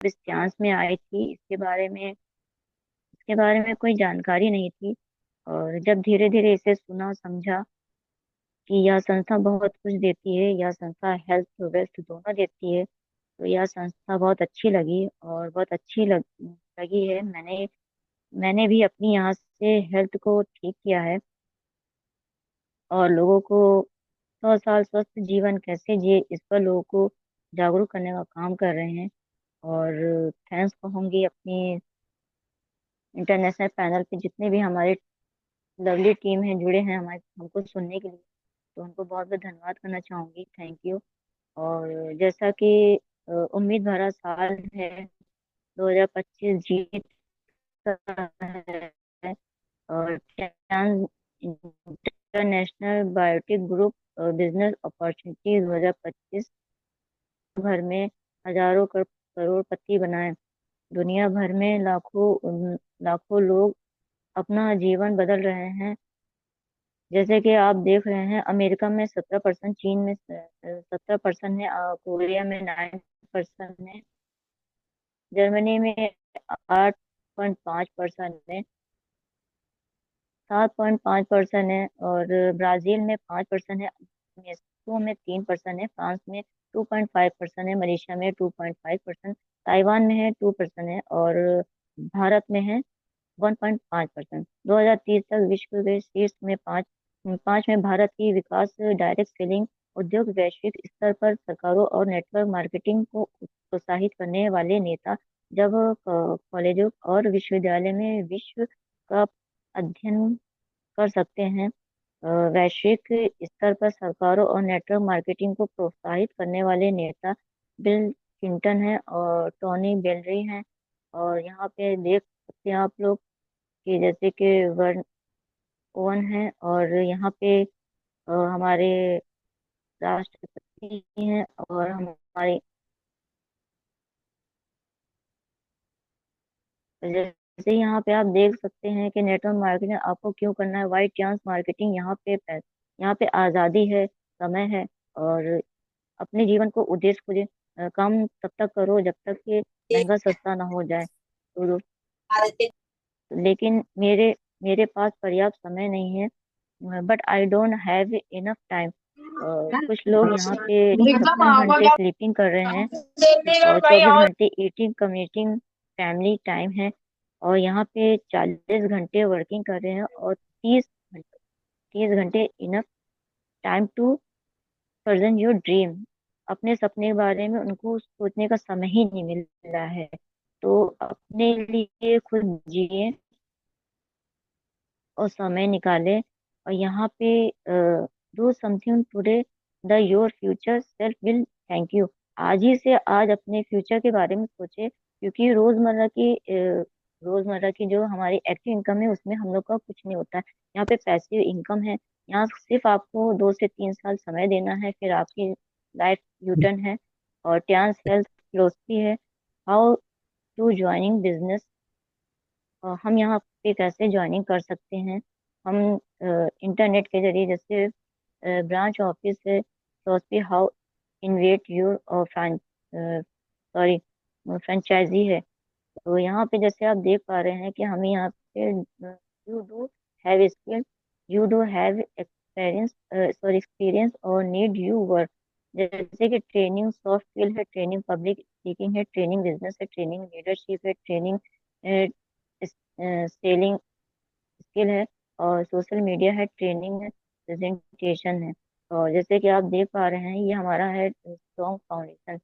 इस चांस में आई थी, इसके बारे में कोई जानकारी नहीं थी। और जब धीरे धीरे इसे सुना समझा कि यह संस्था बहुत कुछ देती है, यह संस्था हेल्थ वेल्थ दोनों देती है, तो यह संस्था बहुत अच्छी लगी और बहुत अच्छी लगी है। मैंने भी अपनी यहाँ से हेल्थ को ठीक किया है और लोगों को 100 साल स्वस्थ जीवन कैसे जिए इस पर लोगों को जागरूक करने का काम कर रहे हैं। और थैंक्स कहूंगी अपनी इंटरनेशनल पैनल पे जितने भी हमारे लवली टीम है जुड़े हैं हमारे हमको सुनने के लिए, तो उनको बहुत बहुत धन्यवाद करना चाहूंगी। Thank you. और जैसा कि उम्मीद भरा साल है, 2025 जीत का है। और international biotic group business opportunity 2025 भर में हजारों करोड़पति बनाए। दुनिया भर में लाखों लोग अपना जीवन बदल रहे हैं। जैसे कि आप देख रहे हैं, अमेरिका में 17%, चीन में 17% है, कोरिया में 9% है, जर्मनी में 8.5% है, 7.5% है, और ब्राजील में 5% है, मेक्सिको में 3% है, फ्रांस में 2.5% है, मलेशिया में 2.5%, ताइवान में है 2% है, और भारत में है 1.5%। 2030 तक विश्व के शीर्ष में पाँच में भारत की विकास डायरेक्ट सेलिंग उद्योग वैश्विक स्तर पर सरकारों और नेटवर्क मार्केटिंग को प्रोत्साहित करने वाले नेता। जब कॉलेजों और विश्वविद्यालय में विश्व का अध्ययन कर सकते हैं। वैश्विक स्तर पर सरकारों और नेटवर्क मार्केटिंग को प्रोत्साहित करने वाले नेता बिल क्लिंटन है और टोनी बेलरी हैं। और यहाँ पे देख सकते हैं आप लोग कि जैसे कि वर्ण ओवन है, और यहाँ पे हमारे राष्ट्रपति हैं, और हमारे जैसे यहाँ पे आप देख सकते हैं कि नेटवर्क मार्केटिंग आपको क्यों करना है, वाई चांस मार्केटिंग। यहाँ पे आज़ादी है, समय है, और अपने जीवन को उद्देश्य खोजे। काम तब तक करो जब तक कि महंगा सस्ता ना हो जाए। तो लेकिन मेरे मेरे पास पर्याप्त समय नहीं है, but I don't have enough time. कुछ लोग यहाँ पे 56 घंटे स्लीपिंग कर रहे हैं और 24 घंटे ईटिंग कम्यूटिंग फैमिली टाइम है, और यहाँ पे 40 घंटे वर्किंग कर रहे हैं, और 30 घंटे enough time to present your dream. अपने सपने के बारे में उनको सोचने का समय ही नहीं मिल रहा है। तो अपने लिए खुद जिए और समय निकाले। और यहाँ पे do something today the your future self will thank you. आज ही से आज अपने फ्यूचर के बारे में सोचे, क्योंकि रोजमर्रा की जो हमारी एक्टिव इनकम है उसमें हम लोग का कुछ नहीं होता है। यहाँ पे पैसिव इनकम है। यहाँ सिर्फ आपको 2 से 3 साल समय देना है, फिर आपकी लाइफ यूटर्न है। और ट्रांस हेल्थ फिलोसफी है, हाउ टू ज्वाइनिंग बिजनेस। हम यहाँ पे कैसे ज्वाइनिंग कर सकते हैं। हम इंटरनेट के जरिए, जैसे ब्रांच ऑफिस है, फिलोसफी हाउ इन्वेट योर और सॉरी फ्रेंचाइजी है। तो यहाँ पे जैसे आप देख पा रहे हैं कि हमें यहाँ पे you do have skill, you do have experience और नीड यू वर्क। जैसे कि ट्रेनिंग सॉफ्ट स्किल है, ट्रेनिंग पब्लिक स्पीकिंग है, ट्रेनिंग बिजनेस है, ट्रेनिंग लीडरशिप है, ट्रेनिंग सेलिंग स्किल है, और सोशल मीडिया है, ट्रेनिंग है, प्रेजेंटेशन है। और जैसे कि आप देख पा रहे हैं, ये हमारा है स्ट्रॉन्ग फाउंडेशन।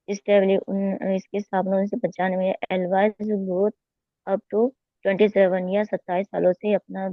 इसकी स्थापना 1995 में। एलवाइज ग्रोथ अप टू 27 या 27 सालों से अपना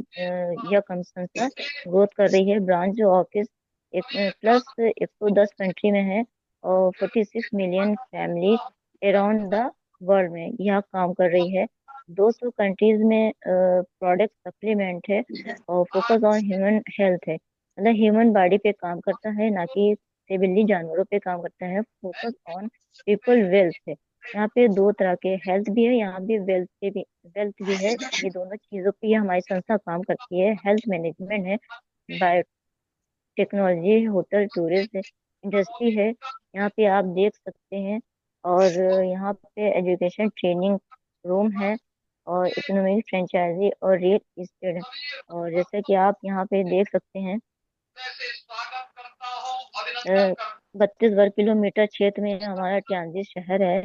यह कम संस्था ग्रोथ कर रही है। ब्रांच ऑफिस एक प्लस 110 कंट्री में है, और 46 million family around the world में यह काम कर रही है। 200 कंट्रीज में प्रोडक्ट सप्लीमेंट है, और फोकस ऑन ह्यूमन हेल्थ है, मतलब ह्यूमन बॉडी पे काम करता है, ना कि बिल्ली जानवरों पे काम करता है। फोकस ऑन पीपल वेल्थ है। यहाँ पे दो तरह के हेल्थ भी है, यहाँ भी वेल्थ भी है। ये दोनों चीजों पे ये हमारी संस्था काम करती है। हेल्थ मैनेजमेंट है, टेक्नोलॉजी, होटल, टूरिज्म इंडस्ट्री है, यहाँ पे आप देख सकते हैं। और यहाँ पे एजुकेशन ट्रेनिंग रूम है, और इकोनॉमिक फ्रेंचाइजी और रियल इस्टेट है। और जैसे कि आप यहाँ पे देख सकते हैं, 32 वर्ग किलोमीटर क्षेत्र में हमारा ट्यांजित शहर है।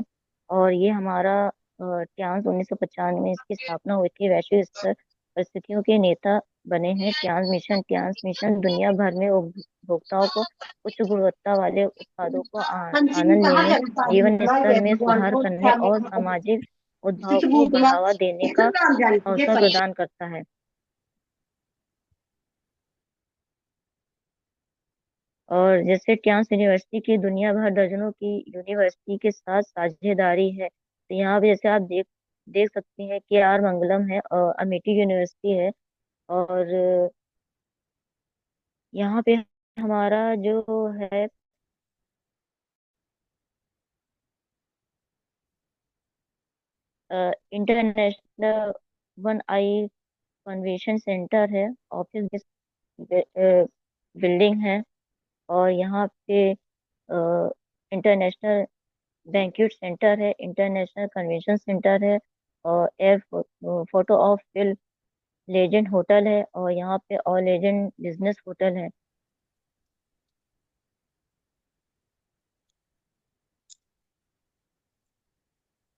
और ये हमारा ट्यांस 1995 में इसकी स्थापना हुई थी। वैश्विक स्तर परिस्थितियों के नेता बने हैं। ट्यांस मिशन दुनिया भर में उपभोक्ताओं को उच्च गुणवत्ता वाले उत्पादों को कंटिन्यू आनंद कहाँ लेने, गया था जीवन बुला स्तर गया में बुआ सुधार रोज करने क्या और सामाजिक उद्भाव किसी को बुला बढ़ावा देने किसी का काम जानी तुझे अवसर पर प्रदान करता है। और जैसे ट्याम्स यूनिवर्सिटी की दुनिया भर दर्जनों की यूनिवर्सिटी के साथ साझेदारी है। तो यहाँ पे जैसे आप देख देख सकते हैं कि आर मंगलम है और अमेठी यूनिवर्सिटी है। और यहाँ पे हमारा जो है इंटरनेशनल वन आई कन्वेंशन सेंटर है, ऑफिस बिल्डिंग है। और यहाँ पे इंटरनेशनल बैंक्वेट सेंटर है, इंटरनेशनल कन्वेंशन सेंटर है, और air photo of film legend hotel है, और यहाँ पे और लेजेंड बिजनेस होटल है।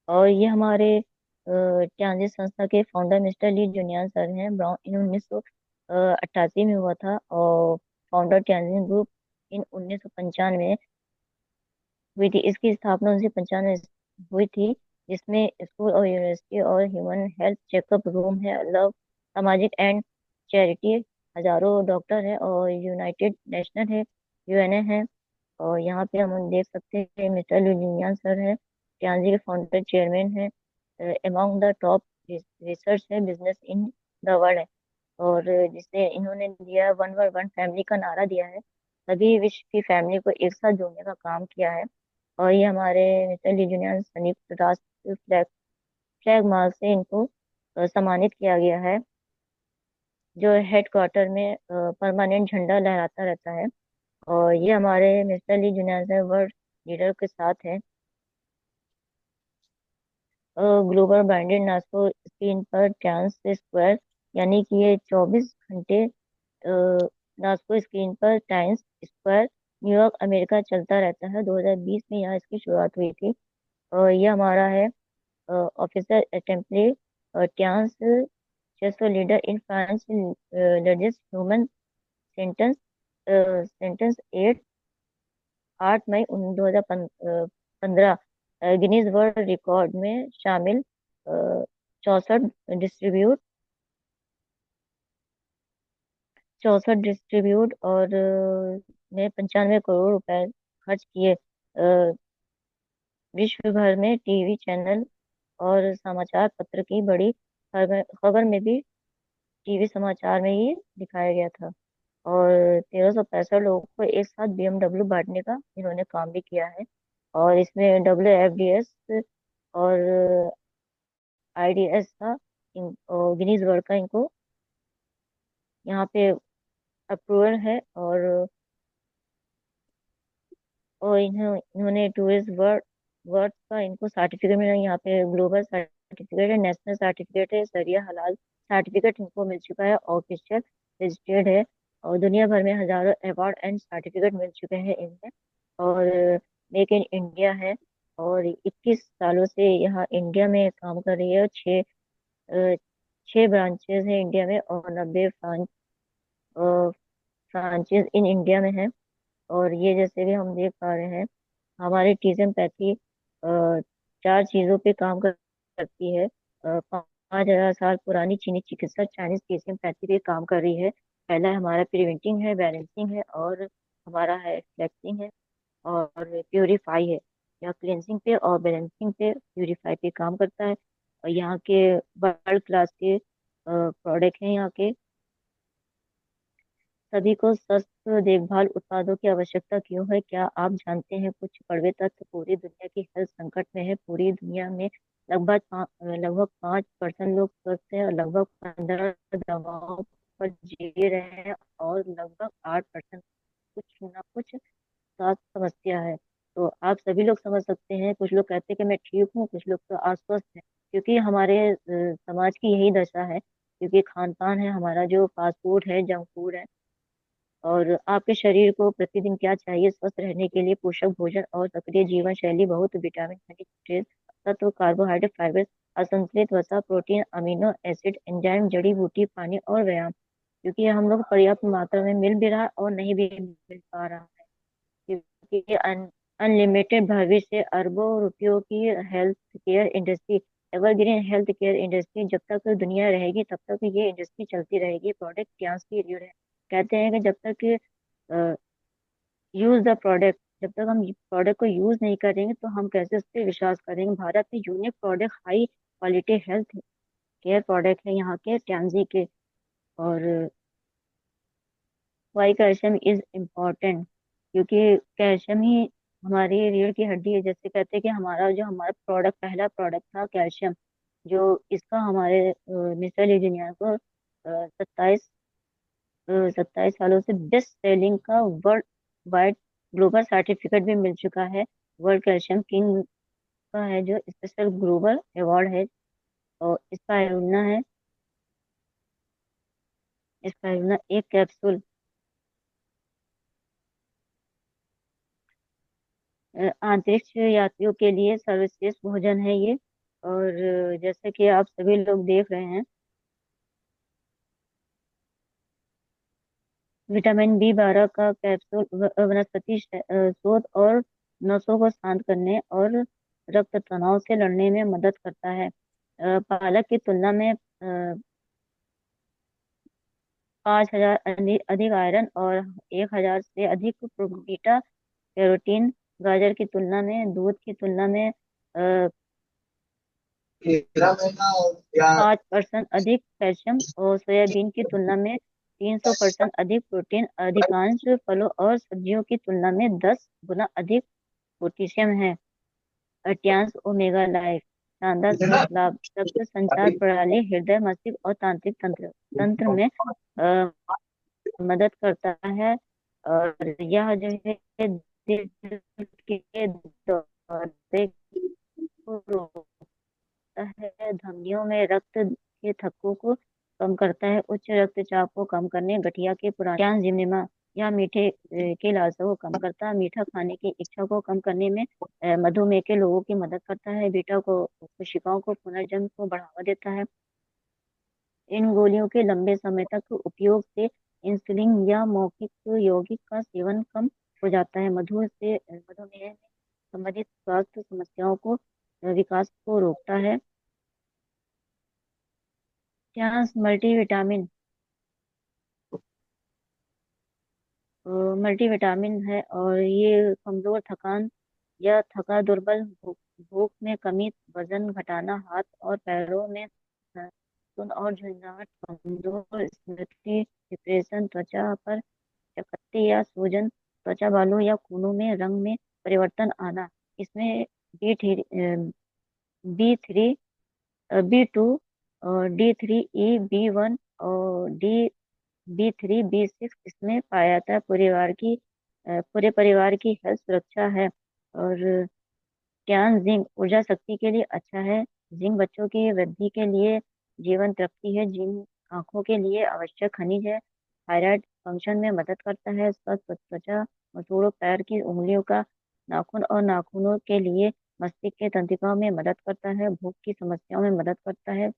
और ये हमारे ट्रांजिट संस्था के फाउंडर मिस्टर ली जुनियान सर हैं। ब्राउन इन 1988 में हुआ था, और फाउंडर ट्रांजिट ग्रुप इन 1995 हुई थी। इसकी स्थापना 1995 में हुई थी, जिसमें स्कूल और यूनिवर्सिटी और ह्यूमन हेल्थ चेकअप रूम है, लव सामाजिक एंड चैरिटी, हजारों डॉक्टर है, और यूनाइटेड नेशनल है, यूएनए है। और यहाँ पे हम देख सकते हैं मिस्टर लुजियान सर है, ट्रांजी के फाउंडर चेयरमैन है, अमॉन्ग द टॉप रिसर्च है बिजनेस इन द वर्ल्ड है। और जिसे इन्होंने दिया वन वर्ल्ड वन फैमिली का नारा दिया है, सभी विश्व की फैमिली को एक साथ जोड़ने का काम किया है। और ये हमारे मिस्टर लीजुनियन संयुक्त राष्ट्र फ्लैग मार्च से इनको सम्मानित किया गया है, जो हेडक्वार्टर में परमानेंट झंडा लहराता रहता है। और ये हमारे मिस्टर ली जुनियर वर्ल्ड लीडर के साथ है। ग्लोबल ब्रांडेड नास्को स्क्रीन पर चांस स्क्वायर, यानी कि ये 24 घंटे नास्को स्क्रीन पर टाइम्स स्क्वायर न्यूयॉर्क अमेरिका चलता रहता है। 2020 में यहाँ इसकी शुरुआत हुई थी। और ये हमारा है ऑफिसर अटेम्पली ट्यान्स चेसो leader in France, largest human sentence sentence 8 मई 2015 गिनीज वर्ल्ड रिकॉर्ड में शामिल। 64 डिस्ट्रीब्यूट 64 डिस्ट्रीब्यूट और ने 95 करोड़ रुपए खर्च किए। विश्व भर में टीवी चैनल और समाचार पत्र की बड़ी खबर खबर में भी टीवी समाचार में ही दिखाया गया था। और 1365 लोगों को एक साथ बीएमडब्ल्यू बांटने का इन्होंने काम भी किया है। और इसमें WFDS और IDS का गिनीज वर्ल्ड का इनको यहाँ पे अप्रूवल है। और इन्होंने टूरिस्ट वर्ड वर्ड का इनको सर्टिफिकेट मिला। यहाँ पे ग्लोबल सर्टिफिकेट है, नेशनल सर्टिफिकेट है, सरिया हलाल सर्टिफिकेट इनको मिल चुका है, ऑफिशियल रजिस्टर्ड है। और दुनिया भर में हजारों अवार्ड एंड सर्टिफिकेट मिल चुके हैं इनमें। और मेक इन इंडिया है, और 21 सालों से यहाँ इंडिया में काम कर रही है। और 6 ब्रांचेस हैं इंडिया में, और 90 फ्रांचेस इन इंडिया में है। और ये जैसे भी हम देख पा रहे हैं, हमारी टीजम पैथी 4 चीजों पे काम करती है। 5,000 साल पुरानी चीनी चिकित्सा चाइनीज टीजम पैथी पे काम कर रही है। पहला हमारा प्रिवेंटिंग है, बैलेंसिंग है, और हमारा है फ्लेक्सिंग है, और प्योरीफाई है। यहाँ क्लेंसिंग पे और बैलेंसिंग पे प्योरीफाई पे काम करता है। और यहाँ के वर्ल्ड क्लास के प्रोडक्ट हैं यहाँ के। सभी को स्वस्थ देखभाल उत्पादों की आवश्यकता क्यों है, क्या आप जानते हैं कुछ कड़वे तथ्य? पूरी दुनिया की हेल्थ संकट में है। पूरी दुनिया में लगभग 5% लोग स्वस्थ हैं, और लगभग 15 दवाओं पर जी रहे हैं, और लगभग 8% कुछ ना कुछ स्वास्थ्य समस्या है। तो आप सभी लोग समझ सकते हैं, कुछ लोग कहते हैं कि मैं ठीक हूँ, कुछ लोग तो अस्वस्थ हैं, क्योंकि हमारे समाज की यही दशा है, क्योंकि खान पान है हमारा जो फास्ट फूड है, जंक फूड है। और आपके शरीर को प्रतिदिन क्या चाहिए स्वस्थ रहने के लिए? पोषक भोजन और सक्रिय जीवन शैली, बहुत विटामिन, खनिज, ट्रेस तत्व, कार्बोहाइड्रेट, फाइबर, असंतुलित वसा, प्रोटीन, अमीनो एसिड, एंजाइम, जड़ी बूटी, पानी और व्यायाम। क्योंकि हम लोग पर्याप्त मात्रा में मिल भी रहा है और नहीं भी मिल पा रहा है, क्योंकि अनलिमिटेड भविष्य, अरबों रुपयों की health care industry, evergreen health care industry, जब तक दुनिया रहेगी तब तक ये इंडस्ट्री चलती रहेगी। प्रोडक्ट क्या की रीढ़ है। कहते हैं कि जब तक यूज द प्रोडक्ट, जब तक हम प्रोडक्ट को यूज नहीं करेंगे तो हम कैसे उस पर विश्वास करेंगे। भारत में unique product, high quality health care product है यहाँ के टैंजी के। और वाई कैल्शियम इज इम्पोर्टेंट, क्योंकि कैल्शियम ही हमारी रीढ़ की हड्डी है। जैसे कहते हैं कि हमारा प्रोडक्ट, पहला प्रोडक्ट था कैल्शियम, जो इसका हमारे मिस्टर लीजिनिया को 27 सालों से बेस्ट सेलिंग का वर्ल्ड वाइड ग्लोबल सर्टिफिकेट भी मिल चुका है। वर्ल्ड कैल्शियम किंग का है जो स्पेशल ग्लोबल अवार्ड है। और इसका एक कैप्सूल अंतरिक्ष यात्रियों के लिए सर्वश्रेष्ठ भोजन है ये। और जैसे कि आप सभी लोग देख रहे हैं, विटामिन बी 12 का कैप्सूल वनस्पति शोध और नसों को शांत करने और रक्त तनाव से लड़ने में मदद करता है। पालक की तुलना में 5,000 अधिक आयरन और 1,000 से अधिक बीटा कैरोटीन, गाजर की तुलना में, दूध की तुलना में 5% अधिक कैल्शियम, और सोयाबीन की तुलना में 300% अधिक प्रोटीन, अधिकांश फलों और सब्जियों की तुलना में 10 गुना अधिक पोटेशियम है। अट्यांश ओमेगा लाइफ, शानदार स्वास्थ्य लाभ, रक्त संचार प्रणाली, हृदय, मस्तिष्क और तांत्रिक तंत्र तंत्र में अ, मदद करता है। और यह जो है दिल के दौरे को रोकता है, धमनियों में रक्त के थक्कों को कम करता है, उच्च रक्तचाप को कम करने, गठिया के पुराने जिमनिमा या मीठे की लालसा को कम करता है, मीठा खाने की इच्छा को कम करने में, मधुमेह के लोगों की मदद करता है, बीटा को कोशिकाओं को पुनर्जन्म को बढ़ावा देता है। इन गोलियों के लंबे समय तक उपयोग से इंसुलिन या मौखिक यौगिक का सेवन कम हो जाता है। मधुमेह में संबंधित स्वास्थ्य समस्याओं को विकास को रोकता है। ट्रांस मल्टीविटामिन मल्टीविटामिन है, और ये कमजोर, थकान या थका दुर्बल, भूख में कमी, वजन घटाना, हाथ और पैरों में सुन और झंझाहट, कमजोर स्मृति, डिप्रेशन, त्वचा पर चकत्ते या सूजन, त्वचा बालों या खूनों में रंग में परिवर्तन आना। इसमें बी 3 बी 2 और D3 E B1 और B3 B6 इसमें पाया जाता है। पूरे परिवार की हेल्थ सुरक्षा है। और क्या जिंक ऊर्जा शक्ति के लिए अच्छा है। जिंक बच्चों की वृद्धि के लिए जीवन तरक्की है। जिंक आंखों के लिए आवश्यक खनिज है। थायराइड फंक्शन में मदद करता है। स्वस्थ त्वचा, मसूड़ों, पैर की उंगलियों का नाखून और नाखूनों के लिए मस्तिष्क के तंत्रिकाओं में मदद करता है। भूख की समस्याओं में मदद करता है।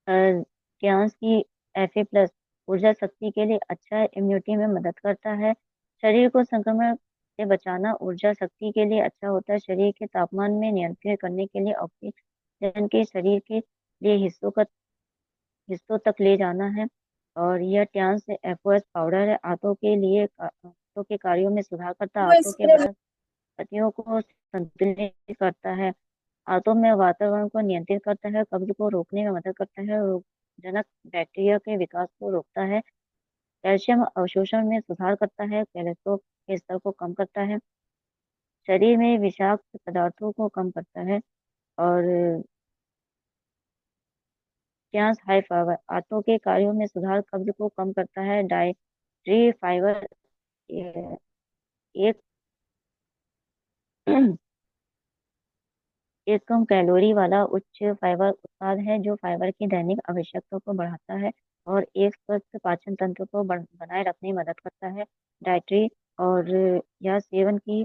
क्यांस की Fa+ ऊर्जा शक्ति के लिए अच्छा है। इम्यूनिटी में मदद करता है। शरीर को संक्रमण से बचाना ऊर्जा शक्ति के लिए अच्छा होता है। शरीर के तापमान में नियंत्रित करने के लिए ऑक्सीजन के शरीर के लिए हिस्सों तक ले जाना है। और यह ट्रांस FOS पाउडर है। आंतों के कार्यों में सुधार करता है। आंतों के वनस्पतियों को संतुलित करता है। आंतों में वातावरण को नियंत्रित करता है। कब्ज को रोकने में मदद करता है। रोगजनक बैक्टीरिया के विकास को रोकता है। कैल्शियम अवशोषण में सुधार करता है। कोलेस्ट्रॉल के स्तर को कम करता है। शरीर में विषाक्त पदार्थों को कम करता है। और क्या हाई फाइबर आंतों के कार्यों में सुधार, कब्ज को कम करता है। डाइट्री फाइबर एक एक कम कैलोरी वाला उच्च फाइबर उत्पाद है जो फाइबर की दैनिक आवश्यकता को बढ़ाता है और एक स्वस्थ पाचन तंत्र को बनाए रखने में मदद करता है। डाइट्री और यह सेवन की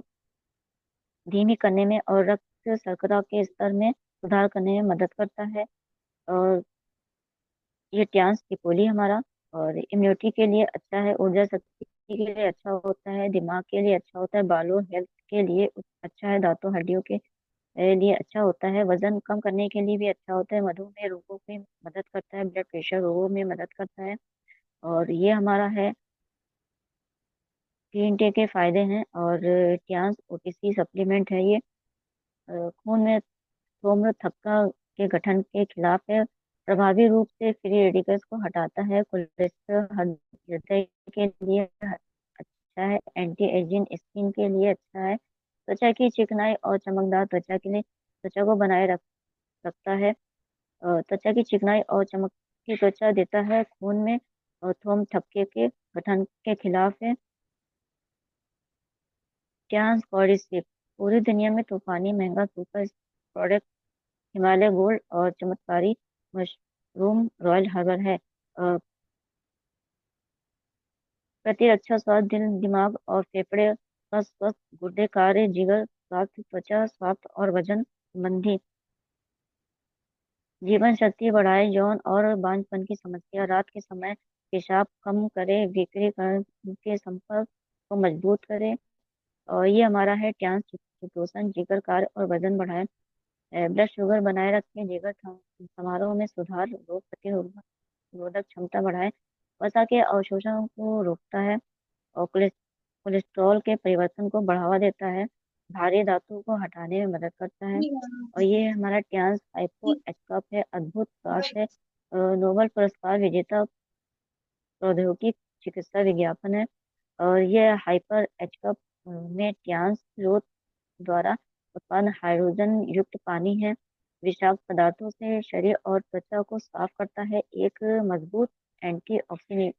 धीमी करने में और रक्त शर्करा के स्तर में सुधार करने में मदद करता है। और ये ट्रांस टिपोली हमारा और इम्यूनिटी के लिए अच्छा है, ऊर्जा शक्ति के लिए अच्छा होता है, दिमाग के लिए अच्छा होता है, बालों हेल्थ के लिए अच्छा है, दांतों हड्डियों के लिए अच्छा होता है, वजन कम करने के लिए भी अच्छा होता है, मधुमेह रोगों में मदद करता है, ब्लड प्रेशर रोगों में मदद करता है। और ये हमारा है ग्रीन टी के फायदे हैं। और ट्रांस ओटीसी सप्लीमेंट है ये। खून में धूम्र थक्का के गठन के खिलाफ है, प्रभावी रूप से फ्री रेडिकल्स को हटाता है, कोलेस्ट्रॉल हृदय के लिए अच्छा है, एंटी एजिंग स्किन के लिए अच्छा है, त्वचा की चिकनाई और चमकदार त्वचा के लिए त्वचा को बनाए रखता है। त्वचा की चिकनाई और चमक की त्वचा देता है, खून में थोम थक्के के गठन के खिलाफ है। ट्रांस बॉडी शेप पूरी दुनिया में तूफानी महंगा सुपर प्रोडक्ट हिमालय गोल्ड और चमत्कारी मशरूम रॉयल हर्बल है। प्रतिरक्षा स्वास्थ्य, दिल दिमाग और फेफड़े का स्वस्थ, गुर्दे कार्य, जिगर स्वास्थ्य, त्वचा स्वास्थ्य और वजन संबंधी, जीवन शक्ति बढ़ाए, यौन और बांझपन की समस्या, रात के समय पेशाब कम करे, विकिरण के संपर्क को मजबूत करे। और ये हमारा है ट्रांस सुपोषण, जिगर कार्य और वजन बढ़ाए, ब्लड शुगर बनाए रखें, जिगर समारोह में सुधार, रोग प्रतिरोधक क्षमता बढ़ाए, वसा के अवशोषण को रोकता है और कोलेस्ट्रॉल के परिवर्तन को बढ़ावा देता है, भारी धातु को हटाने में मदद करता है। और ये हमारा ट्रांस हाइपो एचकअप है, अद्भुत स्वास्थ्य है, नोबेल पुरस्कार विजेता प्रौद्योगिकी चिकित्सा विज्ञापन है। और यह हाइपर एचकअप में ट्रांस स्रोत द्वारा उत्पन्न हाइड्रोजन युक्त पानी है, विषाक्त पदार्थों से शरीर और त्वचा को साफ करता है, एक मजबूत एंटीऑक्सीडेंट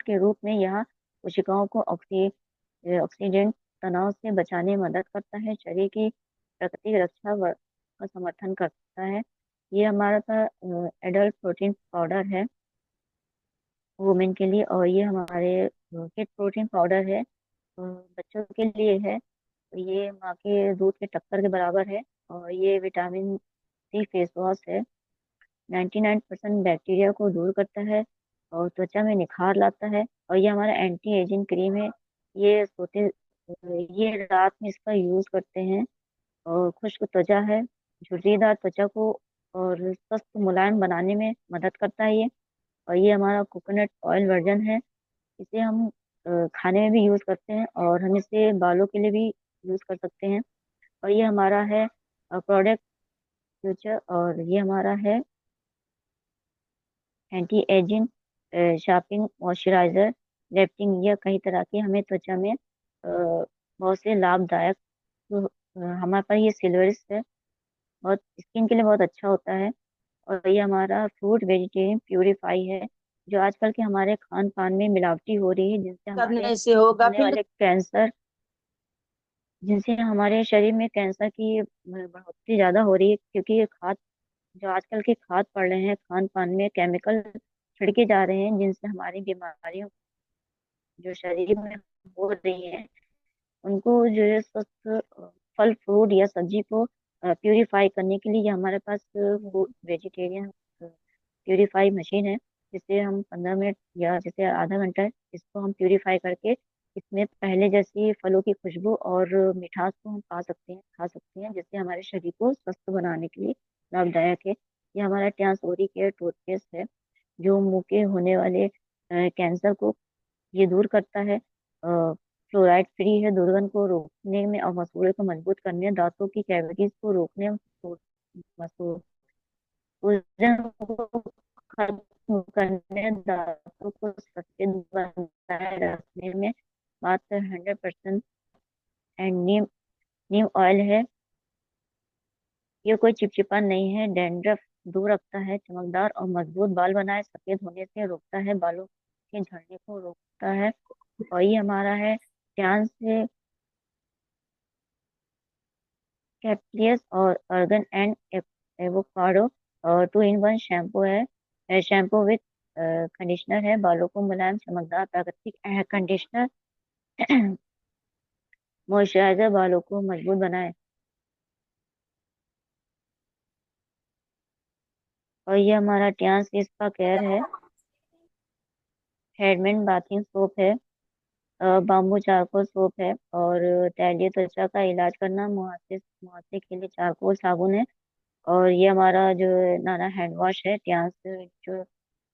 के रूप में यह कोशिकाओं को ऑक्सीडेंट तनाव से बचाने में मदद करता है, शरीर की प्राकृतिक रक्षा का समर्थन करता है। ये हमारा था एडल्ट प्रोटीन पाउडर है वुमेन के लिए। और ये हमारे किड प्रोटीन पाउडर है, बच्चों के लिए है। ये माँ के दूध के टक्कर के बराबर है। और ये विटामिन सी फेस वॉश है, 99% बैक्टीरिया को दूर करता है और त्वचा में निखार लाता है। और ये हमारा एंटी एजिंग क्रीम है, ये सोते ये रात में इसका यूज करते हैं। और खुश्क त्वचा है, झुर्रीदार त्वचा को और स्वस्थ मुलायम बनाने में मदद करता है ये। और ये हमारा कोकोनट ऑयल वर्जन है, इसे हम खाने में भी यूज करते हैं और हम इसे बालों के लिए भी यूज कर सकते हैं। और ये हमारा है प्रोडक्ट फ्यूचर। और ये हमारा है anti ageing sharping moisturiser lifting. यह कई तरह के हमें त्वचा में बहुत से लाभदायक हमारे पास ये सिल्वरिस है, बहुत स्किन के लिए बहुत अच्छा होता है। और ये हमारा फ्रूट वेजिटेरियन प्यूरिफाई है, जो आजकल के हमारे खान पान में मिलावटी हो रही है, करने से होगा फिर। जिनसे हमारे शरीर में कैंसर की बढ़ोतरी ज्यादा हो रही है, क्योंकि ये खाद जो आजकल के खाद पड़ रहे हैं खान पान में, केमिकल छिड़के जा रहे हैं, जिनसे हमारी बीमारियों जो शरीर में हो रही है उनको जो है स्वस्थ फल फ्रूट या सब्जी को प्यूरिफाई करने के लिए ये हमारे पास वेजिटेरियन प्यूरिफाई मशीन है, जिसे हम 15 मिनट या जैसे आधा घंटा इसको हम प्यूरिफाई करके इसमें पहले जैसी फलों की खुशबू और मिठास को हम पा सकते हैं, खा सकते हैं, जिससे हमारे शरीर को स्वस्थ बनाने के लिए लाभदायक है। ये हमारा ट्रांस ओरी केयर टूथपेस्ट है, जो मुंह के होने वाले कैंसर को ये दूर करता है, फ्लोराइड फ्री है, दुर्गंध को रोकने में और मसूड़े को मजबूत करने में, दांतों की कैविटीज को रोकने में, सूजन को खत्म करने, दांतों को सफेद बनाए रखने में मात्र 100% एंड नीम नीम ऑयल है। ये कोई चिपचिपा नहीं है, डैंड्रफ दूर रखता है, चमकदार और मजबूत बाल बनाए, सफेद होने से रोकता है, बालों के झड़ने को रोकता है। और ये हमारा है ध्यान से कैप्लियस और अर्गन एंड एवोकाडो और टू इन वन शैम्पू है। शैम्पू विथ कंडीशनर है, बालों को मुलायम, चमकदार, प्राकृतिक कंडीशनर मॉइस्चराइजर बालों को मजबूत बनाए। और ये हमारा ट्यान्स इसका केयर है, हेडमेड बाथिंग सोप है, बाम्बू चारकोल सोप है, और तैलीय त्वचा का इलाज करना, मुहासे मुहासे के लिए चारकोल साबुन है। और ये हमारा जो नाना हैंड वॉश है, ट्यान्स जो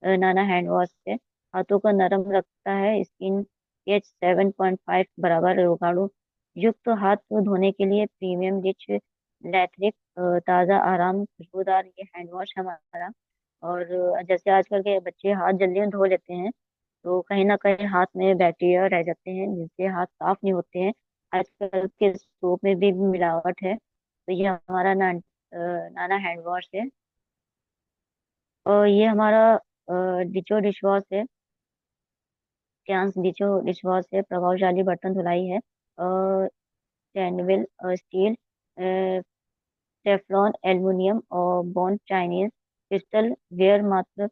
नाना हैंड वॉश है, हाथों को नरम रखता है, स्किन pH 7.5 बराबर, रोगाणु युक्त हाथ को धोने के लिए प्रीमियम रिच लैथरिक ताज़ा आराम खुशबूदार ये हैंड वॉश हमारा। और जैसे आजकल के बच्चे हाथ जल्दी में धो लेते हैं, तो कहीं ना कहीं हाथ में बैक्टीरिया रह जाते हैं जिससे हाथ साफ नहीं होते हैं। आजकल के सोप में भी मिलावट है, तो ये हमारा नाना हैंड वॉश है। और ये हमारा डिचो डिश वॉश है, कैंस डिचो डिश वॉश है, प्रभावशाली बर्तन धुलाई है, स्टेनलेस स्टील, टेफ्लॉन एल्युमिनियम और बॉन्ड चाइनीज क्रिस्टल वेयर मात्र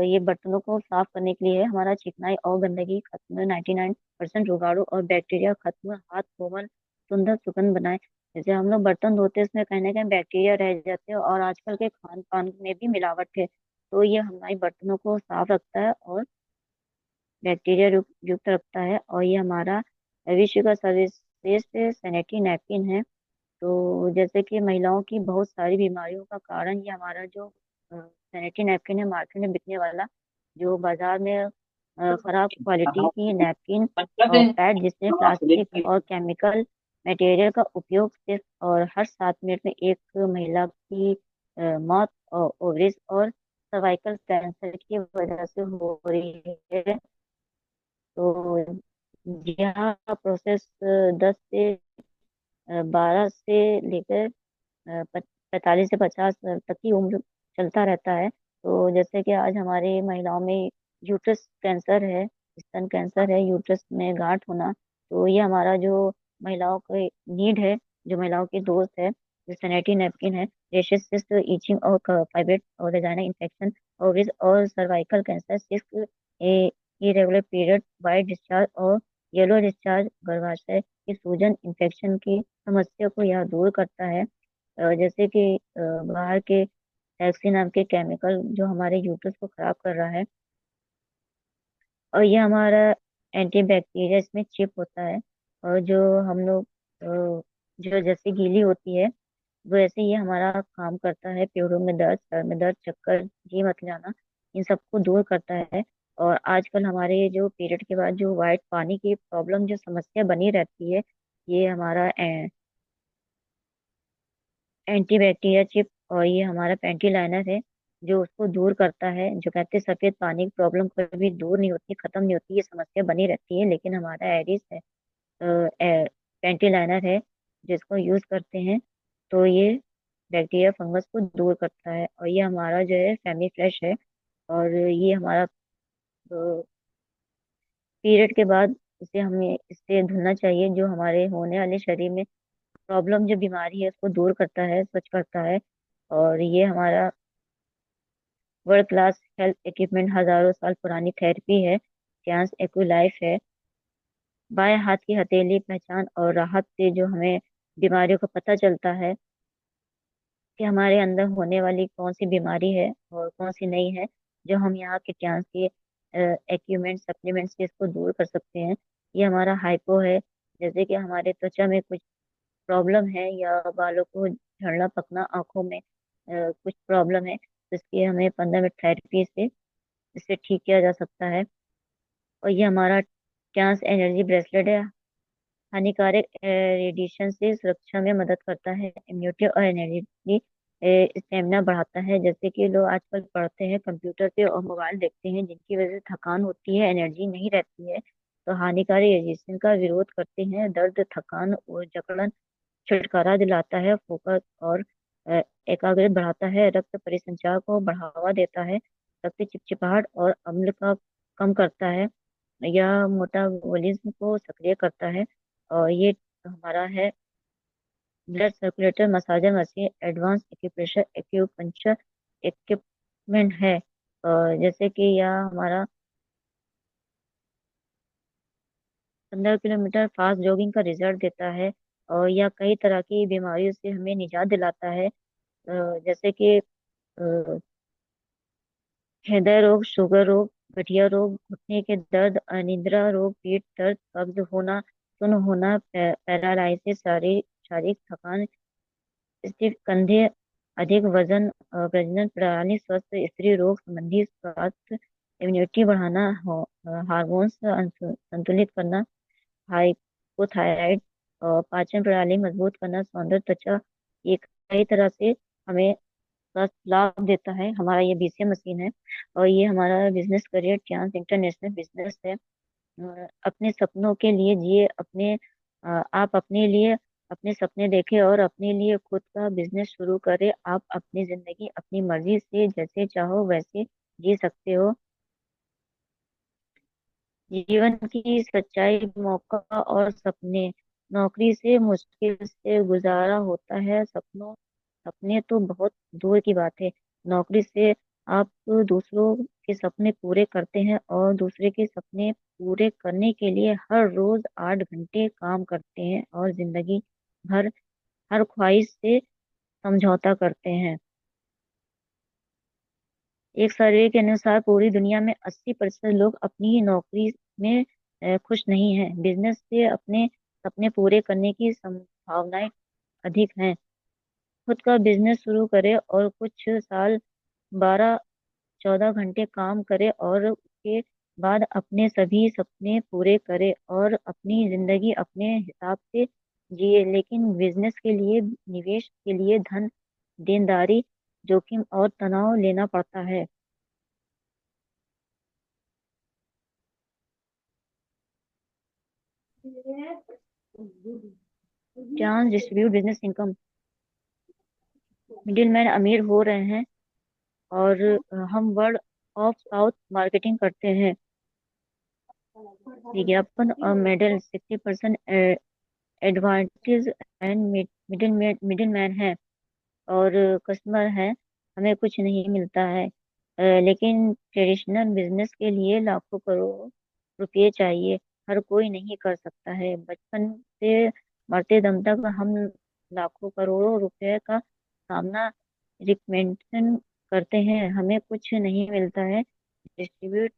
ये बर्तनों को साफ करने के लिए है। हमारा चिकनाई और गंदगी खत्म, 99% रोगाणु और बैक्टीरिया खत्म, हाथ कोमल सुंदर सुगंध बनाए। जैसे हम लोग बर्तन धोते हैं, उसमें कहीं ना कहीं बैक्टीरिया रह जाते हैं, और आजकल के खान पान में भी मिलावट है, तो ये हमारे बर्तनों को साफ रखता है और बैक्टीरिया युक्त रखता है। और ये हमारा विश्व का सर्वश्रेष्ठ सैनिटरी नैपकिन है। तो जैसे कि महिलाओं की बहुत सारी बीमारियों का कारण ये हमारा जो सैनिटरी नैपकिन है, मार्केट में बिकने वाला, जो बाजार में खराब क्वालिटी की नैपकिन और पैड जिसमें प्लास्टिक और केमिकल मटेरियल का उपयोग सिर्फ और हर 7 मिनट में एक महिला की मौत और ओवरिस और सर्वाइकल कैंसर की वजह से हो रही है। तो यह प्रोसेस 10 से 12 से लेकर 45 से 50 तक की उम्र चलता रहता है। तो जैसे कि आज हमारे महिलाओं में यूट्रस कैंसर है, स्तन कैंसर है, यूट्रस में गांठ होना, तो ये हमारा जो महिलाओं का नीड है, जो महिलाओं की दोस्त है, जो सैनिटरी नैपकिन है, रेशेस, सिस्ट, ईचिंग और फाइब्रोइड और वेजाइना इन्फेक्शन और cervical cancer, cyst, irregular period, white discharge और येलो डिस्चार्ज, गर्भाशय की सूजन, इन्फेक्शन की समस्या को यह दूर करता है। जैसे कि बाहर के टैक्सी नाम के केमिकल जो हमारे यूट्रस को खराब कर रहा है, और ये हमारा एंटी बैक्टीरिया इसमें चिप होता है। और जो हम लोग जो जैसे गीली होती है, वैसे ये हमारा काम करता है, पेड़ों में दर्द, सर में दर्द, चक्कर, जी मत जाना, इन सबको दूर करता है। और आजकल हमारे जो पीरियड के बाद जो वाइट पानी की प्रॉब्लम जो समस्या बनी रहती है, ये हमारा एंटी बैक्टीरिया चिप और ये हमारा पेंटी लाइनर है, जो उसको दूर करता है। जो कहते हैं सफेद पानी की प्रॉब्लम कभी दूर नहीं होती, खत्म नहीं होती, ये समस्या बनी रहती है, लेकिन हमारा एरिस है, पेंटी लाइनर है, जिसको यूज करते हैं, तो ये बैक्टीरिया फंगस को दूर करता है। और ये हमारा जो है फैमिली फ्रेश है, और ये हमारा पीरियड के बाद इसे हमें इससे धुलना चाहिए, जो हमारे होने वाले शरीर में प्रॉब्लम जो बीमारी है उसको दूर करता है, स्वच्छ करता है। और ये हमारा वर्ल्ड क्लास हेल्थ इक्विपमेंट, हजारों साल पुरानी थेरेपी है, चांस एक्विलाइफ है, बाएं हाथ की हथेली पहचान और राहत से जो हमें बीमारियों का पता चलता है कि हमारे अंदर होने वाली कौन सी बीमारी है और कौन सी नहीं है, जो हम यहाँ के चांस के एक्यूमेंट सप्लीमेंट से इसको दूर कर सकते हैं। ये हमारा हाइपो है, जैसे कि हमारे त्वचा में कुछ प्रॉब्लम है या बालों को झड़ना पकना, आंखों में कुछ प्रॉब्लम है, तो इसकी हमें 15 मिनट थेरेपी से इसे ठीक किया जा सकता है। और ये हमारा ट्रांस एनर्जी ब्रेसलेट है, हानिकारक रेडिएशन से सुरक्षा में मदद करता है, इम्यूनिटी और एनर्जी स्टेमिना बढ़ाता है। जैसे कि लोग आजकल पढ़ते हैं कंप्यूटर पे और मोबाइल देखते हैं, जिनकी वजह से थकान होती है, एनर्जी नहीं रहती है, तो हानिकारक रेडिएशन का विरोध करते हैं, दर्द, थकान और जकड़न छुटकारा दिलाता है, फोकस और एकाग्रता बढ़ाता है, रक्त परिसंचार को बढ़ावा देता है, रक्त चिपचिपाहट और अम्ल का कम करता है, यह मेटाबॉलिज्म को सक्रिय करता है। और ये हमारा है blood circulator massager machine, advance acupressure acupuncture equipment है। जैसे कि यह हमारा 15 किलोमीटर फास्ट जॉगिंग का रिजल्ट देता है, और यह कई तरह की बीमारियों से हमें निजात दिलाता है। जैसे कि हृदय रोग, शुगर रोग, गठिया रोग, घुटने के दर्द, अनिद्रा रोग, पेट दर्द, कब्ज होना, सुन्न होना, पैरालिसिस, शारीरिक शारीरिक थकान, स्टिफ कंधे, अधिक वजन, प्रजनन प्रणाली स्वस्थ, स्त्री रोग संबंधी स्वास्थ्य, इम्यूनिटी बढ़ाना, हार्मोन्स संतुलित करना, हाइपोथायराइड, पाचन प्रणाली मजबूत करना, सौंदर्य त्वचा, ये कई तरह से हमें स्वास्थ्य लाभ देता है। हमारा ये बीसीएम मशीन है, और ये हमारा business career chance international business है। अपने सपनों के लिए जिए, आप अपने लिए अपने सपने देखें और अपने लिए खुद का बिजनेस शुरू करें। आप अपनी जिंदगी अपनी मर्जी से जैसे चाहो वैसे जी सकते हो। जीवन की सच्चाई, मौका और सपने, नौकरी से मुश्किल से गुजारा होता है, सपने तो बहुत दूर की बात है। नौकरी से आप दूसरों के सपने पूरे करते हैं, और दूसरे के सपने पूरे करने के लिए हर रोज 8 घंटे काम करते हैं, और जिंदगी भर हर ख्वाहिश से समझौता करते हैं। एक सर्वे के अनुसार पूरी दुनिया में 80% लोग अपनी ही नौकरी में खुश नहीं हैं। बिजनेस से अपने सपने पूरे करने की संभावनाएं अधिक हैं। खुद का बिजनेस शुरू करें और कुछ साल 12-14 घंटे काम करें, और उसके बाद अपने सभी सपने पूरे करें और अपनी जिंदगी अपने हिसाब से जिए। लेकिन बिजनेस के लिए, निवेश के लिए धन, देनदारी, जोखिम और तनाव लेना पड़ता है। Chance distribute business income, middleman अमीर हो रहे हैं, और हम वर्ड ऑफ साउथ मार्केटिंग करते हैं। विज्ञापन और medal 60% advantage and middle man है, और कस्टमर है, हमें कुछ नहीं मिलता है। लेकिन ट्रेडिशनल बिजनेस के लिए लाखों करोड़ रुपए चाहिए, हर कोई नहीं कर सकता है। बचपन से मरते दम तक हम लाखों करोड़ों रुपए का सामना रिकमेंडेशन करते हैं, हमें कुछ नहीं मिलता है। Distribute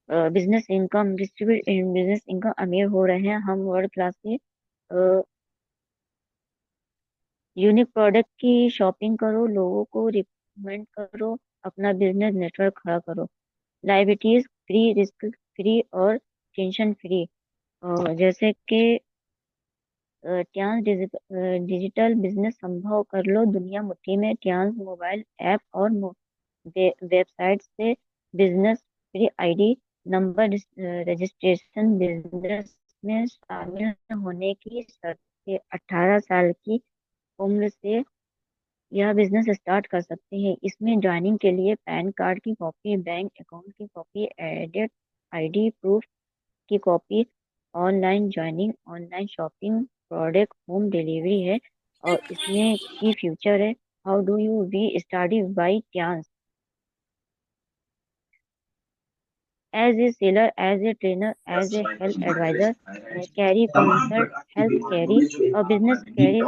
business income, distribute business income, अमीर हो रहे हैं हम वर्ल्ड क्लास के। यूनिक प्रोडक्ट की शॉपिंग करो, लोगों को रिकमेंड करो, अपना बिजनेस नेटवर्क खड़ा करो। लाइबिलिटीज फ्री, रिस्क फ्री और टेंशन फ्री। जैसे कि ट्यान्स डिजिटल बिजनेस संभव कर लो दुनिया मुट्ठी में। ट्यान्स मोबाइल ऐप और वेबसाइट से business free ID number registration, business में शामिल होने की शर्त है। 18 साल की उम्र से यह बिजनेस स्टार्ट कर सकते हैं। इसमें ज्वाइनिंग के लिए पैन कार्ड की कॉपी, बैंक अकाउंट की कॉपी, एडेड आईडी प्रूफ की copy, online joining, online shopping, product home delivery है, और इसमें की फ्यूचर है। How do you we study by chance, as a seller, as a trainer, as a health advisor, career consult, health career और business career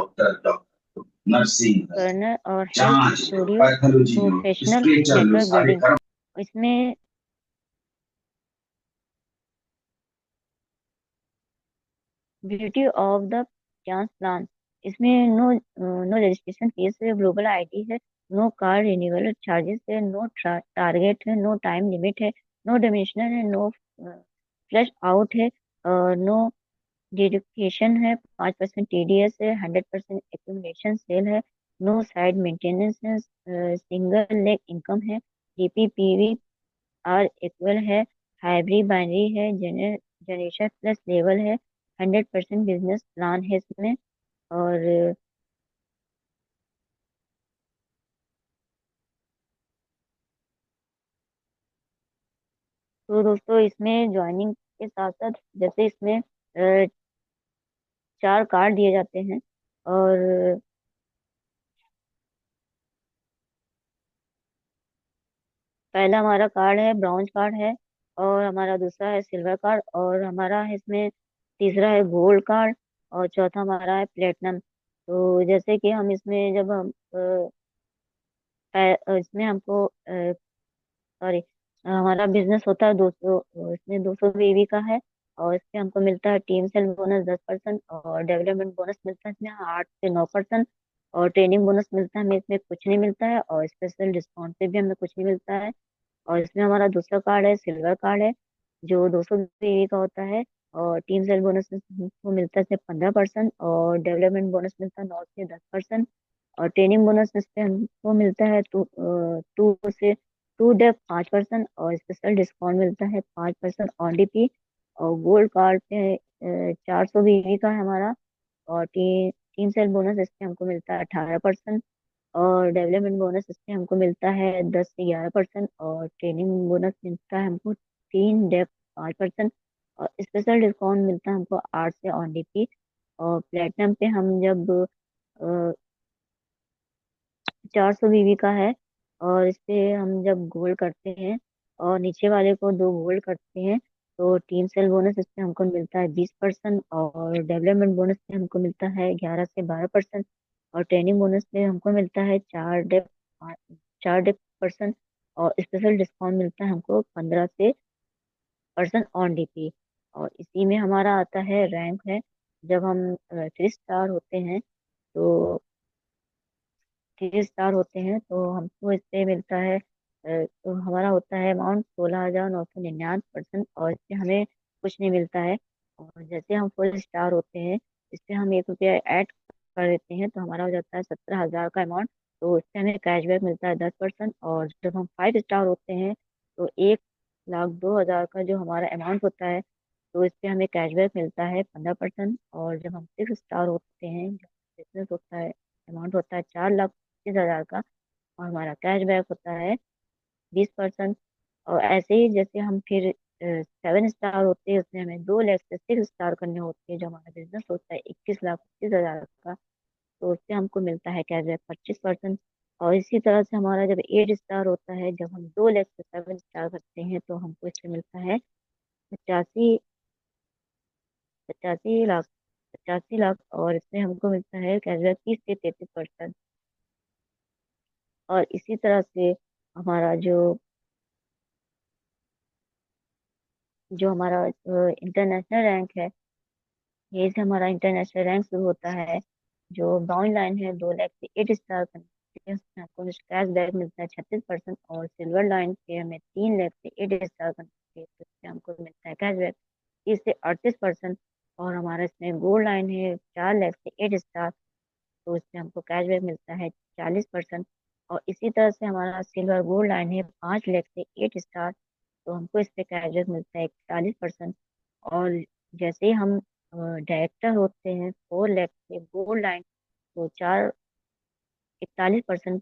corner, और health studio professional network building. इसमें beauty of the chance plan, इसमें no no registration fees है, global ID है, no car renewal charges है, no target है, no time limit है, no डिमिशनर है, नो फ्लैश आउट है, नो डेडिकेशन है, 5% टीडीएस है, 100% एक्यूमुलेशन सेल है, नो साइड मेंटेनेंस है, सिंगल लेग इनकम है, जीपीपीवी आर इक्वल है, हाइब्रिड बाइनरी है, जनरेशन प्लस लेवल है, 100% बिजनेस प्लान है इसमें। और तो दोस्तों इसमें ज्वाइनिंग के साथ साथ जैसे इसमें 4 कार्ड दिए जाते हैं। और पहला हमारा कार्ड है ब्रॉन्ज कार्ड है, और हमारा दूसरा है सिल्वर कार्ड, और हमारा है इसमें तीसरा है गोल्ड कार्ड, और चौथा हमारा है प्लेटिनम। तो जैसे कि हम इसमें जब हम इसमें हमको सॉरी, हमारा बिजनेस होता है 200, इसमें 200 वीवी का है। और इसमें हमको मिलता है टीम सेल बोनस 10%, और डेवलपमेंट बोनस मिलता है इसमें 8 से 9%, और ट्रेनिंग बोनस मिलता है हमें इसमें कुछ नहीं मिलता है, और स्पेशल डिस्काउंट पे भी हमें कुछ नहीं मिलता है। और इसमें हमारा दूसरा कार्ड है सिल्वर कार्ड है, जो 200 वीवी का होता है। और टीम सेल बोनस हमको मिलता है इसमें 15%, और डेवलपमेंट बोनस मिलता है 9 से 10%, और ट्रेनिंग बोनस इस पे हमको मिलता है 2 से 5%, और स्पेशल डिस्काउंट मिलता है 5% ODP। और गोल्ड कार्ड पे 400 वीवी का है हमारा, और टीम सेल बोनस इस पे हमको मिलता है 18%, और डेवलपमेंट बोनस इस पे हमको मिलता है 10 से 11%, और ट्रेनिंग बोनस मिलता है हमको 3 से 5%, और स्पेशल डिस्काउंट मिलता है हमको 8 से ODP। और प्लेटिनम पे हम जब 400 वीवी का है, और इस पे हम जब गोल्ड करते हैं और नीचे वाले को 2 गोल्ड करते हैं, तो टीम सेल बोनस इस पे हमको मिलता है 20%, और डेवलपमेंट बोनस पे हमको मिलता है 11 से 12%, और ट्रेनिंग बोनस पे हमको मिलता है 4 डे 4 डे परसेंट, और स्पेशल डिस्काउंट मिलता है हमको 15% ODP। और इसी में हमारा आता है रैंक है, जब हम 3 स्टार होते हैं, तो 3 स्टार होते हैं तो हमको इससे मिलता है तो हमारा होता है अमाउंट 16,999%, और इससे हमें कुछ नहीं मिलता है। और जैसे हम 4 स्टार होते हैं, इससे हम 1 रुपया ऐड कर देते हैं, तो हमारा हो जाता है 17,000 का अमाउंट। तो इससे हमें कैशबैक मिलता है 10%। और जब हम 5 स्टार होते हैं, तो 1,02,000 का जो हमारा अमाउंट होता है, तो इससे हमें कैशबैक मिलता है 15%। और जब हम 6 स्टार होते हैं, बिजनेस होता है, अमाउंट होता है 4,25,000 का, और हमारा कैशबैक होता है 20%। और ऐसे ही जैसे हम फिर 7 स्टार होते हैं, उसमें हमें 2 लाख से 6 स्टार करने होते हैं, जो हमारा बिजनेस होता है 21,25,000 का, तो उससे हमको मिलता है कैशबैक 25%। और इसी तरह से हमारा जब 8 स्टार होता है, जब हम 2 लाख से 7 स्टार करते हैं, तो हमको इससे मिलता है 85 85 लाख 85 लाख, और इसमें हमको मिलता है कैशबैक 30 से 33%। और इसी तरह से हमारा जो हमारा इंटरनेशनल रैंक है, यही से हमारा इंटरनेशनल रैंक शुरू होता है। जो ब्राउन लाइन है 2 लाख से 8 स्टार करते हैं, उसमें आपको कैश बैक मिलता है 36%। और सिल्वर लाइन पे हमें 3 लाख से 8 स्टार करते हैं, तो उससे हमको मिलता है कैश बैक 30 से 38%। और हमारा इसमें गोल्ड लाइन है 4 लाख से 8 स्टार, तो उससे हमको कैशबैक मिलता है 40%। और इसी तरह से हमारा सिल्वर गोल्ड लाइन है 5 लाख से 8 स्टार, तो हमको इस पे कैशबैक मिलता है 41%। और जैसे ही हम डायरेक्टर होते हैं 4 लाख से गोल्ड लाइन, तो चार 41%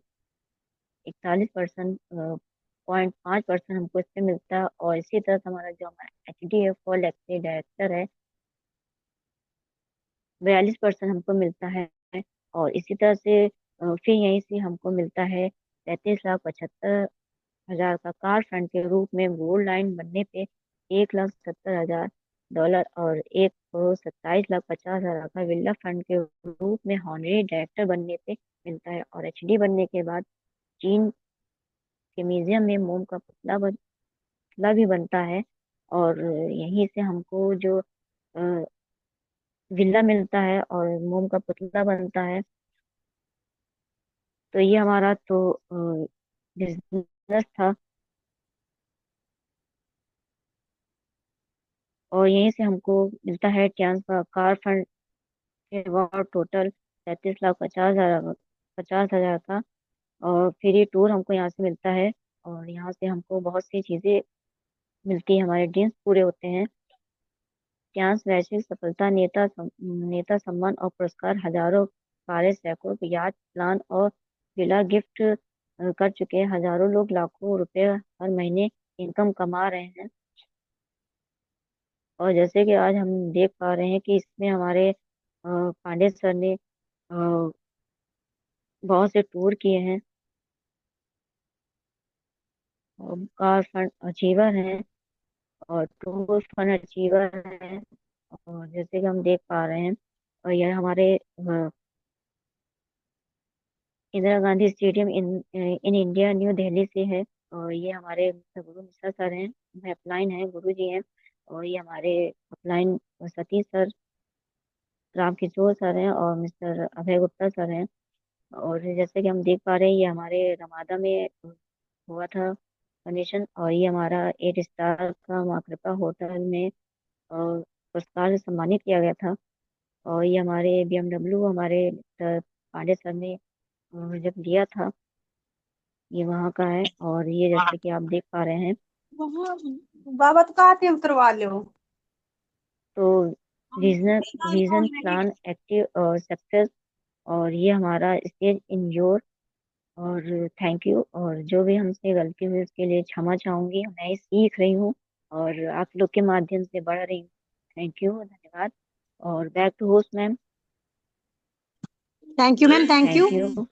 41% 0.5% हमको इस पे मिलता है। और इसी तरह से हमारा जो हमारा HDF 4 लाख से डायरेक्टर है, 42% हमको मिलता है। और इसी तरह से फिर यहीं से हमको मिलता है 33,75,000 का कार फंड के रूप में गोल्ड लाइन बनने पे, 1,70,000 डॉलर, और 1,27,50,000 का बिरला फंड के रूप में हॉनरी डायरेक्टर बनने पे मिलता है। और HD बनने के बाद चीन के म्यूजियम में मोम का पुतला भी बनता है। और यहीं से हमको जो विला मिलता है और मोम का पुतला बनता है। तो ये हमारा तो बिजनेस था। और यहीं से हमको मिलता है चांस का कार फंड के अवार्ड टोटल 33,50,000 50,000 का। और फ्री टूर हमको यहाँ से मिलता है। और यहाँ से हमको बहुत सी चीज़ें मिलती है, हमारे ड्रीम्स पूरे होते हैं। चांस, वैश्विक सफलता, नेता सम्मान और पुरस्कार, हजारों कारें, सैकड़ों याच, प्लान और विला गिफ्ट कर चुके हैं। हजारों लोग लाखों रुपए हर महीने इनकम कमा रहे हैं। और जैसे कि आज हम देख पा रहे हैं कि इसमें हमारे पांडे सर ने बहुत से टूर किए हैं, कार फंड अचीवर हैं और टूर फंड अचीवर हैं। और जैसे कि हम देख पा रहे हैं, और यह हमारे Indira Gandhi stadium in in India, new Delhi से है। और ये हमारे गुरु मिश्रा सर हैं, अपलाइन है, गुरु जी हैं। और ये हमारे upline Satish sir, Ramkishore sir हैं और मिस्टर अभय गुप्ता सर हैं। और जैसे कि हम देख पा रहे हैं, ये हमारे रमादा में हुआ था फंक्शन। और ये हमारा 8 स्टार का माँ कृपा होटल में पुरस्कार से सम्मानित किया गया था। और ये हमारे BMW हमारे मिस्टर पांडे सर ने जब लिया था, ये वहाँ का है। और ये जैसे कि आप देख पा रहे हैं, वहाँ बाबा तो कहाँ उतरवा लो। तो विजन विजन प्लान एक्टिव और सक्सेस। और ये हमारा स्टेज इंश्योर। और थैंक यू। और जो भी हमसे गलती हुई उसके लिए क्षमा चाहूंगी, मैं सीख रही हूँ और आप लोग के माध्यम से बढ़ रही हूँ। थैंक यू, धन्यवाद। और back to host ma'am. Thank you ma'am, thank you. Thank you.